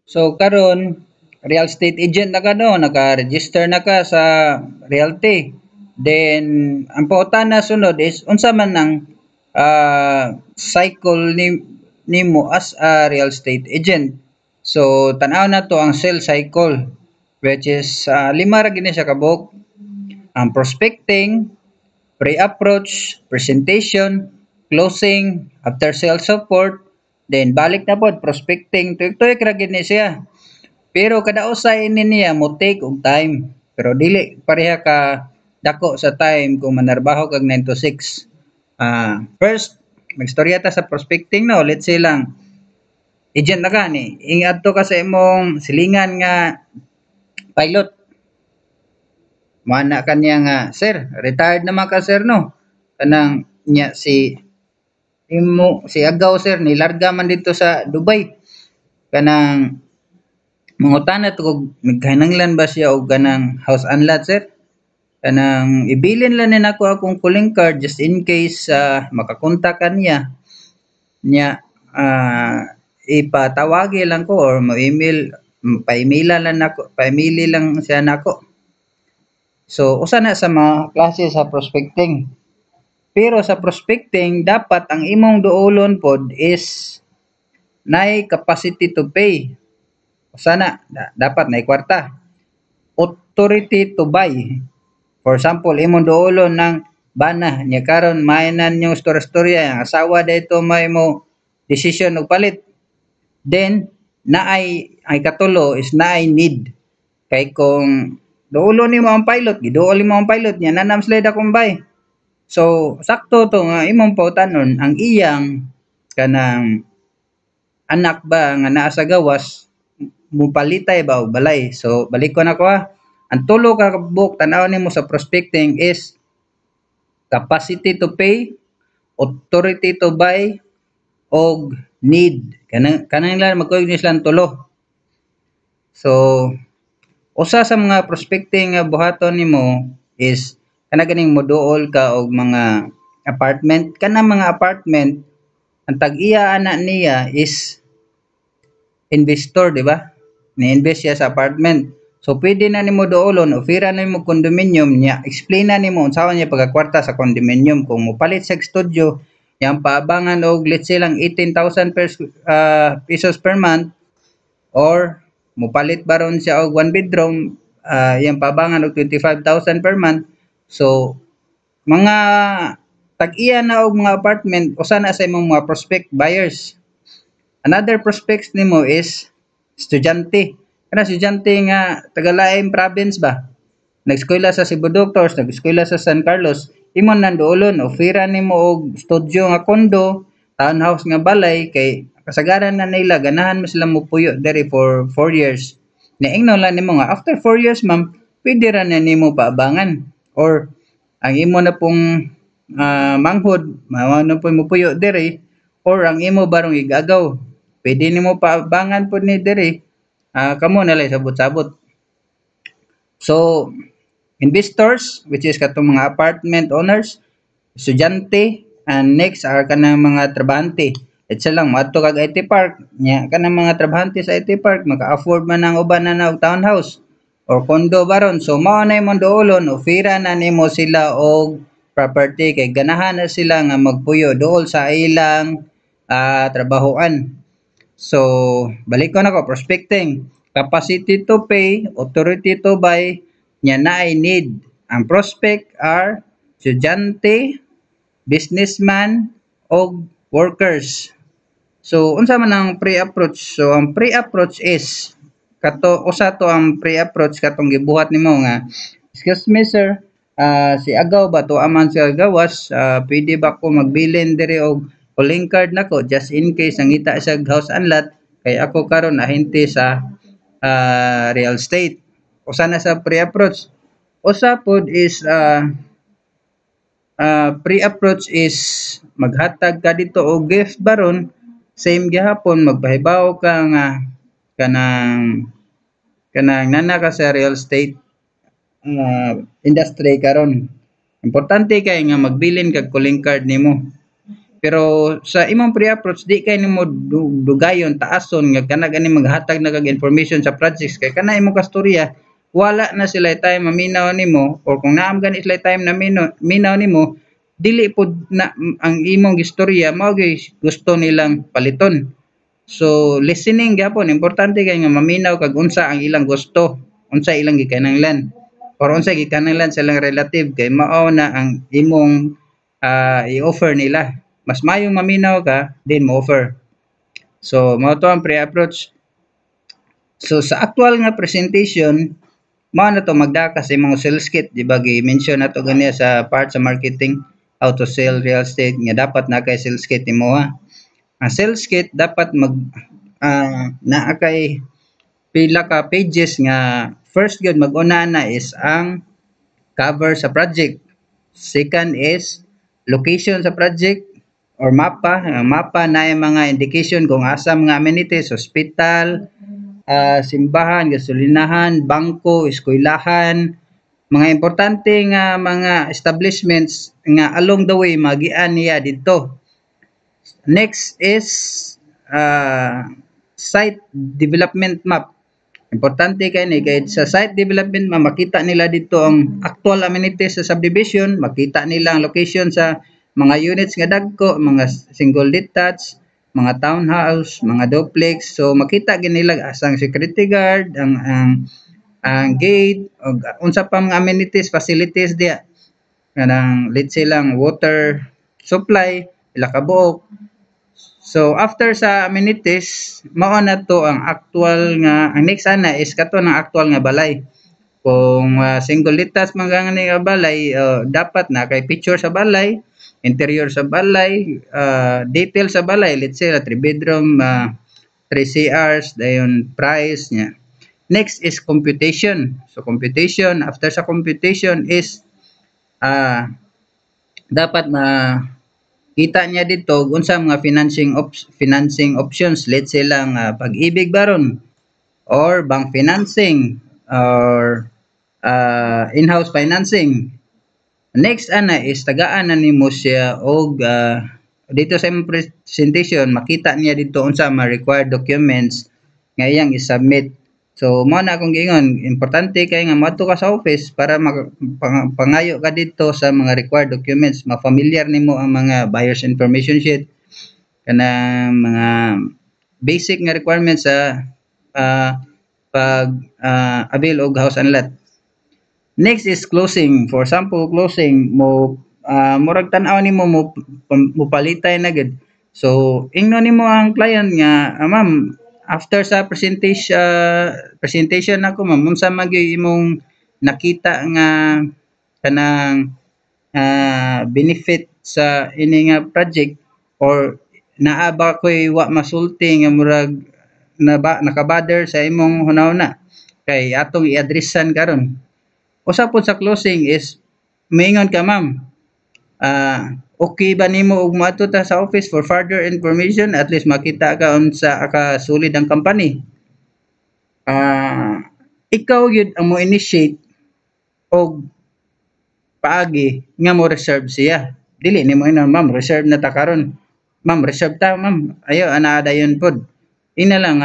So karon real estate agent na ka no, naka-register na ka sa realty. Then ang pautana sunod is unsa man ang cycle nimo as a real estate agent. So tan-aw na to ang sales cycle which is lima ra gini siya kabuk. Ang prospecting, pre-approach, presentation, closing, after sales support, then balik na pod prospecting. Tuig-tuig ra gid ni siya. Pero kada usa ini niya mo take og time. Pero dili pareha ka dako sa time kung manarbaho kag 9 to 6. First, magstorya ta sa prospecting no. Let's say lang agent na ka ni. Ingat to ka sa imong silingan nga pilot. Mana kanya nga, sir, retired naman ka sir no. Kanang nya si Agaw sir nilarga man dito sa Dubai. Kanang mangutana to kung nagkahinanglan ba siya og kanang house and lot sir. Kanang ibilin lang ni nako akong calling card just in case makakontak ka niya ipatawagi lang ko or mo-email pa-emailan lang nako pa-email lang siya nako. So usa na sa mga klase sa prospecting. Pero sa prospecting dapat ang imong duolon pod is nay capacity to pay. Usa na dapat nay kwarta. Authority to buy. For example, imong duolon ng bana nya karon mainan yung storya ang asawa dayto may mo decision og palit. Then naay ay katulo is naay need. Kay kung duolon nimo ang pilot, giduol nimo ang pilot nya nanam slide akong buy. So sakto to nga imong pautanon ang iyang kanang anak ba nga naa sa gawas mupalitay ba og balay. So balik ko na ko ang tulo ka book tan-aw nimo sa prospecting is capacity to pay, authority to buy, og need. Kanang lang magkuig lang tulo. So usa sa mga prospecting nga buhaton nimo is kana ganing moduol ka og mga apartment. Kanang mga apartment ang tag-iya ana niya is investor, di ba? Ni-invest siya sa apartment. So pwede na nimo duolon, ofera na nimo condominium niya, explain na nimo unsa niya pagkakwarta sa condominium kung mopalit sa studio, yang paabangan og let's say lang 18,000 pesos per month or mopalit baron siya og one bedroom, yang paabangan og 25,000 per month. So mga tag-iya na og mga apartment usa na sa imong mga prospect buyers. Another prospects nimo is estudyante. Kana estudyante nga taga laing province ba? Nag-eskwela sa Cebu Doctors, nag-eskwela sa San Carlos, imong nanduolon ofera nimo og studio nga kondo, townhouse nga balay kay kasagaran na nila ganahan mo sila mupuyo diri for 4 years. Naingnaw lang nimo nga after 4 years ma'am, pwede ra na nimo paabangan or ang imo na pong manghod, mao na po mupuyo diri or ang imo barong igagaw. Pwede nimo paabangan po ni diri. Kamo na lang sabot-sabot. So, investors, which is katong mga apartment owners, estudyante, and next are kanang mga trabahante. Itsa lang, maadto kag IT park. Nya, kanang mga trabahante sa IT park, maka-afford man ang uban na og townhouse or condo baron. So, mao na imong duolon, ofera na nimo sila og property kay ganahan na sila nga magpuyo dool sa ilang trabahoan. So, balik ko na ko, prospecting. Capacity to pay, authority to buy, nya na ay need. Ang prospect are estudyante, businessman, o workers. So, unsa man ang pre-approach? So, ang pre-approach is, usa to ang pre-approach katong gibuhat nimo nga, excuse me sir, si Agaw ba to aman sa gawas, pwede ba ko magbilin diri og calling card nako just in case nangita sa house and lot kay ako karon ahente sa real estate. Usa na sa pre-approach. Usa pod is pre-approach is maghatag ka dito og gift baron same gihapon magpahibaw ka nga kanang nana ka sa real estate industry karon. Importante kay nga magbilin kag calling card nimo. Pero sa imong pre-approach di kay nimo dugayon taason nga kana gani maghatag na kag information sa projects kay kana imong kastorya wala na sila time maminaw nimo or kung naam gani sila time na minaw nimo dili pud na ang imong istorya mao gyud gusto nilang paliton. So listening gyapon importante kay nga maminaw kag unsa ang ilang gusto, unsa ilang gikinahanglan or unsa gikinahanglan sa ilang relative kay mao na ang imong i-offer nila. Mas mayong maminaw ka, then mo offer. So, mao to ang pre-approach. So, sa actual nga presentation, mao na to magdaka sa imong sales kit, di ba gi-mention na to ganiya sa part sa marketing, how to sell real estate, nga dapat na kay sales kit nimo ha. Ang sales kit dapat naa kay pila ka pages nga first gyud mag-una na is ang cover sa project. Second is location sa project or mapa. Ang mapa na yung mga indication kung asa mga amenities, hospital, simbahan, gasolinahan, bangko, eskwelahan, mga importante nga mga establishments nga along the way magian niya dito. Next is site development map. Importante kay ni kay sa site development map makita nila dito ang actual amenities sa subdivision, makita nila ang location sa mga units nga dagko, mga single detached, mga townhouse, mga duplex. So makita gid nila asang security guard, ang gate, o unsa pa mga amenities, facilities diya. Kanang let's say lang water supply, ila ka buok. So after sa amenities, mao na to ang actual nga ang next ana is kato ng actual nga balay. Kung single detached man nga balay, dapat na kay picture sa balay, interior sa balay, detail sa balay, let's say 3 bedroom, 3 CRs, dayon price niya. Next is computation. So computation, after sa computation is dapat kita niya dito unsa mga financing options, let's say lang Pag-ibig baron or bank financing or in-house financing. Next ana is tagaan na nimo siya og dito sa imong presentation makita niya dito unsa mga required documents nga iyang i-submit. So mao na akong giingon, importante kay nga moadto ka sa office para pangayo ka dito sa mga required documents, ma-familiar nimo ang mga buyer's information sheet kanang mga basic nga requirements sa pag avail og house and lot. Next is closing. For example, closing mo murag tan-aw nimo mo palitay na gid. So ingnon nimo ang client nga, ma'am, after sa presentation nako ma'am, unsa man gyud imong nakita nga kanang benefit sa ini nga project or naa ba koy wa masulti nga murag nakabother sa imong hunahuna kay atong i-addressan karon. Usa pod sa closing is maingon ka, ma'am, okay ba nimo og moadto ta sa office for further information, at least makita ka unsa ka sulid ang company. Ikaw gyud ang mo initiate og paagi nga mo reserve siya. Dili nimo ina, ma'am, reserve na ta karon. Ma'am, reserve ta, ma'am. Ayo ana dayon pod. Ina lang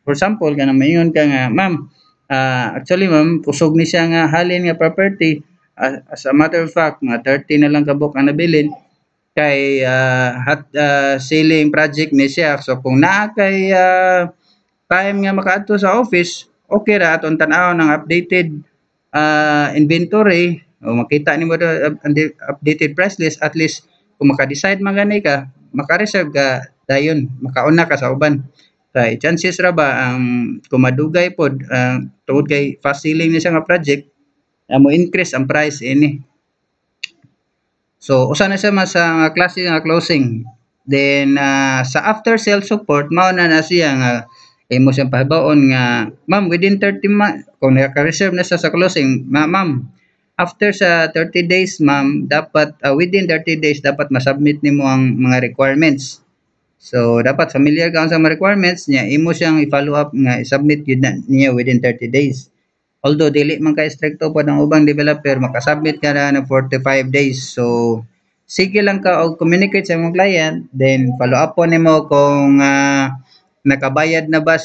for example kana maingon ka nga, ma'am, actually ma'am, kusog ni siya nga halin nga property. As a matter of fact, mga 30 na lang kabuk ang nabilin kay selling project ni siya. So kung naa kay time nga makaadto sa office, okay ra aton tan-aw ng updated inventory o makita nimo ang updated price list. At least kung maka-decide man gani ka, maka-reserve ka dayon, makauna ka sa uban. Kay chances ra ba ang kumadugay pod tungod kay fast selling ni siya nga project, mo increase ang price ini. So usa na siya sa klase nga closing. Then sa after sales support, mao na siya nga imo siyang pahibaon nga, ma'am, within 30 kung naka-reserve na siya sa closing, ma'am, after sa 30 days, ma'am, dapat within 30 days dapat ma-submit nimo ang mga requirements. So dapat familiar ka sa mga requirements niya, imo siyang i-follow up nga i-submit yun niya within 30 days. Although dili man ka stricto pod ang ubang developer, makasubmit ka na ng 45 days. So sige lang ka og communicate sa imong client, then follow up po nimo kung nakabayad na ba